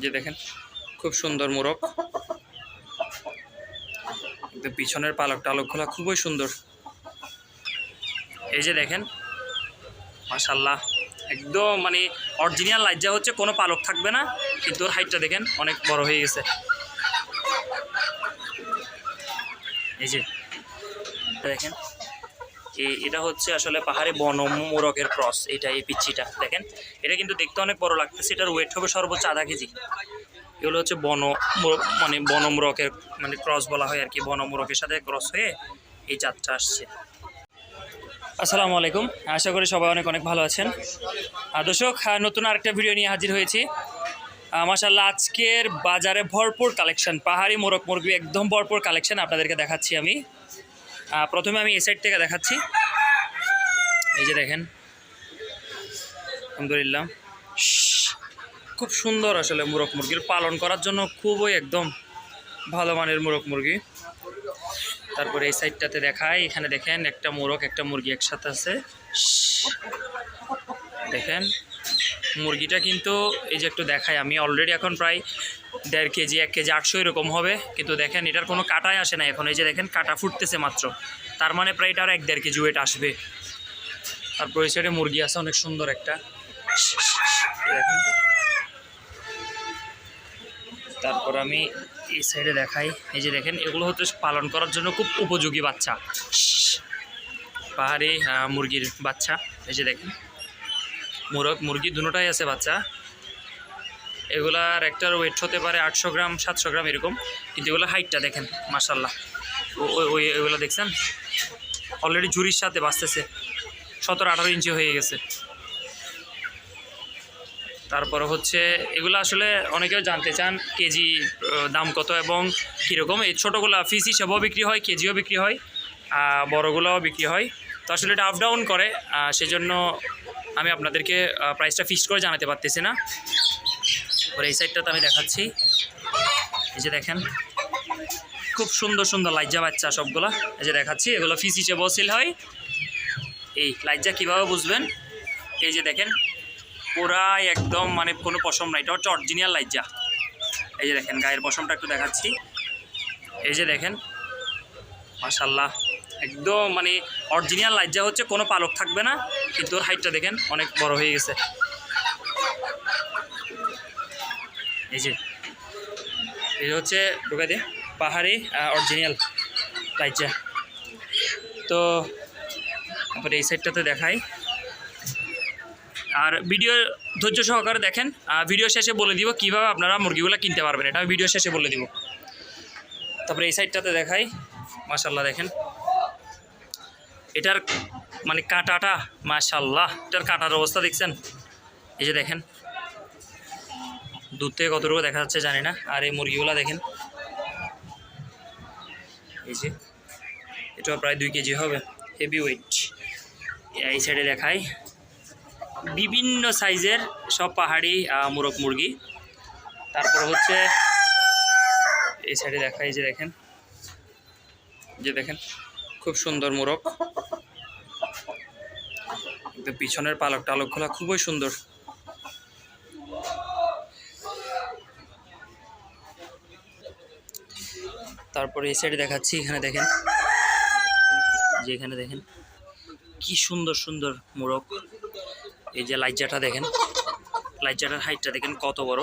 যে দেখেন খুব সুন্দর মোরগ, একদম পিছনের পালক টালকগুলো খুবই সুন্দর। এই যে দেখেন মাশাআল্লাহ, একদম মানে অরিজিনাল লাইজ্জা হচ্ছে, কোনো পালক থাকবে না, কিন্তু ওর হাইটটা দেখেন অনেক বড় হয়ে গেছে। এই যে দেখেন এটা হচ্ছে আসলে পাহাড়ি বন মোরগের ক্রস। এটা এই পিচ্ছিটা দেখেন, এটা কিন্তু দেখতে অনেক বড় লাগতেছে। এটার ওয়েট হবে সর্বোচ্চ আধা কেজি। এগুলো হচ্ছে মানে বনমোরগের মানে ক্রস বলা হয় আর কি, বনমোরগের সাথে ক্রস হয়ে এই জাতটা আসছে। আসসালামু আলাইকুম, আশা করি সবাই অনেক অনেক ভালো আছেন। দর্শক, নতুন আরেকটা ভিডিও নিয়ে হাজির হয়েছি। মাশাআল্লাহ, আজকের বাজারে ভরপুর কালেকশন, পাহাড়ি মোরগ মুরগি একদম ভরপুর কালেকশন আপনাদেরকে দেখাচ্ছি আমি। প্রথমে আমি এই সাইড থেকে দেখাচ্ছি। এই যে দেখেন আলহামদুলিল্লাহ, খুব সুন্দর আসলে মোরগ মুরগির পালন করার জন্য খুবই একদম ভালো মানের মোরগ মুরগি। তারপরে এই সাইডটাতে দেখাই, এখানে দেখেন একটা মোরগ একটা মুরগি একসাথে আছে। দেখেন মুরগিটা কিন্তু এই যে একটু দেখাই আমি, অলরেডি এখন প্রায় 1.5 কেজি 1 কেজি 800 এরকম হবে, কিন্তু দেখেন এটার কোনো কাটাই আসে না এখন। এই যে দেখেন কাটা ফুটতেছে মাত্র, তার মানে প্রায় এটার 1-1.5 কেজি ওয়েট আসবে। তারপর এই সাইডে মুরগি আছে অনেক সুন্দর একটা। তারপর আমি এই সাইডে দেখাই, এই যে দেখেন এগুলো হচ্ছে পালন করার জন্য খুব উপযোগী বাচ্চা, পাহাড়ি মুরগির বাচ্চা। এই যে দেখেন মোরগ মুরগি দুটোটাই আছে বাচ্চা। এগুলার একটার ওয়েট হতে পারে 800 গ্রাম 700 গ্রাম এরকম, কিন্তু এগুলো হাইটটা দেখেন মাশাআল্লাহ। ওই এগুলো দেখছেন অলরেডি ঝুড়ির সাথে বাঁচতেছে, 17-18 ইঞ্চি হয়ে গেছে। তারপরে হচ্ছে এগুলো আসলে অনেকেও জানতে চান কেজি দাম কত এবং কীরকম। এই ছোটোগুলো পিস হিসেবেও বিক্রি হয়, কেজিও বিক্রি হয়, বড়গুলোও বিক্রি হয়। তো আসলে এটা আপ ডাউন করে, সেজন্য আমি আপনাদেরকে প্রাইসটা ফিক্সড করে জানাতে পারতেছি না। ওর এই সাইডটাতে আমি দেখাচ্ছি, এই যে দেখেন খুব সুন্দর সুন্দর লাইজ্জা বাচ্চা সবগুলা। এই যে দেখাচ্ছি, এগুলো পিস হিসেবেও সেল হয়। এই লাইজ্জা কীভাবে বুঝবেন, এই যে দেখেন পুরাই একদম মানে কোনো পশম নাই, এটা হচ্ছে অরিজিনাল লাইজ্জা। এই যে দেখেন গায়ের পশমটা একটু দেখাচ্ছি, এই যে দেখেন মাশাআল্লাহ, একদম মানে অরিজিনাল লাইজ্জা হচ্ছে, কোনো পালক থাকবে না, কিন্তু ওর হাইটটা দেখেন অনেক বড় হয়ে গেছে। এই যে এটা হচ্ছে ঢুকাই দে পাহাড়ি অরিজিনাল লাইজ্জা। তো তারপরে এই সাইডটাতে দেখাই, আর ভিডিও ধৈর্য সহকারে দেখেন, ভিডিও শেষে বলে দিব কীভাবে আপনারা মুরগিগুলো কিনতে পারবেন, এটা আমি ভিডিও শেষে বলে দিব। তারপরে এই সাইডটাতে দেখাই, মাশাআল্লাহ দেখেন এটার মানে কাঁটাটা, মাশাআল্লাহ এটার কাঁটার অবস্থা দেখছেন। এই যে দেখেন দূর থেকে কতটুকু দেখা যাচ্ছে জানি না। আর এই মুরগিগুলো দেখেন, এই যে এটা প্রায় 2 কেজি হবে, হেভি ওয়েট। এই সাইডে দেখাই বিভিন্ন সাইজের সব পাহাড়ি মোরগ মুরগি। তারপর হচ্ছে এই সাইডে দেখাই, যে দেখেন খুব সুন্দর মোরগ, একদম পিছনের পালক টালকগুলো খুবই সুন্দর। তারপরে এই সাইডে দেখাচ্ছি, এখানে দেখেন যে এখানে দেখেন কি সুন্দর সুন্দর মোরগ। এই যে লাইজ্জাটা দেখেন, লাইজ্জাটার হাইটটা দেখেন কত বড়,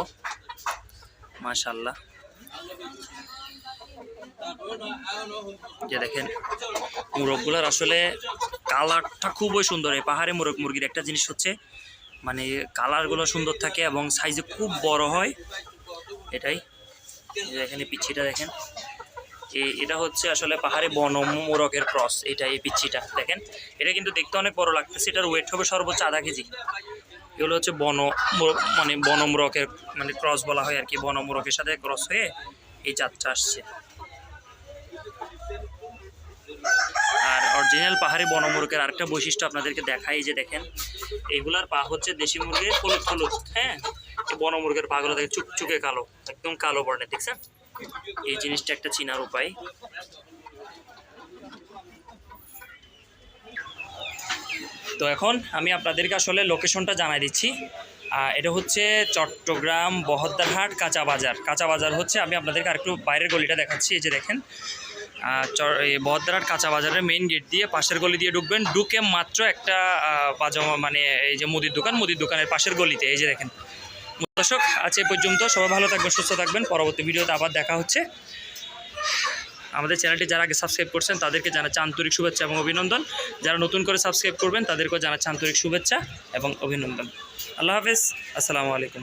মাশাআল্লাহ। যে দেখেন মোরগগুলোর আসলে কালারটা খুবই সুন্দর। এই পাহাড়ি মোরগ মুরগির একটা জিনিস হচ্ছে মানে কালারগুলো সুন্দর থাকে এবং সাইজে খুব বড় হয়, এটাই। দেখেন এই পিচ্ছিটা দেখেন, এটা হচ্ছে আসলে পাহাড়ি বন মোরগের ক্রস। এটা এই পিচ্ছিটা দেখেন, এটা কিন্তু দেখতে অনেক বড় লাগতেছে। এটার ওয়েট হবে সর্বোচ্চ আধা কেজি। এগুলো হচ্ছে মানে বনমোরগের মানে ক্রস বলা হয় আর কি, বনমোরগের সাথে ক্রস হয়ে এই জাতটা আসছে। আর অরিজিনাল পাহাড়ি বনমোরগের আরেকটা বৈশিষ্ট্য আপনাদেরকে দেখাই, যে দেখেন এইগুলার পা হচ্ছে দেশি মুরগির হলুদ হলুদ, হ্যাঁ, বনমুরগের পাগুলো দেখে চুকচুকে কালো, একদম কালো বর্ণের, দেখছেন। এই জিনিসটা একটা চিনার উপায়। তো এখন আমি আপনাদেরকে আসলে লোকেশনটা জানাই দিচ্ছি। এটা হচ্ছে চট্টগ্রাম বহদ্দারহাট কাঁচা বাজার। কাঁচা বাজার হচ্ছে, আমি আপনাদেরকে আরেকটু বাইরের গলিটা দেখাচ্ছি। এই যে দেখেন, এই বহদ্দারহাট কাঁচা বাজারের মেইন গেট দিয়ে পাশের গলি দিয়ে ঢুকবেন, ঢুকে মাত্র একটা পাজামা মানে এই যে মুদির দোকানের পাশের গলিতে। এই যে দেখেন। দর্শক, আজ এই পর্যন্ত। সবাই ভালো থাকবেন, সুস্থ থাকবেন। পরবর্তী ভিডিওতে আবার দেখা হচ্ছে। আমাদের চ্যানেলটি যারা আগে সাবস্ক্রাইব করছেন তাদেরকে জানাচ্ছি আন্তরিক শুভেচ্ছা এবং অভিনন্দন। যারা নতুন করে সাবস্ক্রাইব করবেন তাদেরকেও জানাচ্ছি আন্তরিক শুভেচ্ছা এবং অভিনন্দন। আল্লাহ হাফেজ, আসসালামু আলাইকুম।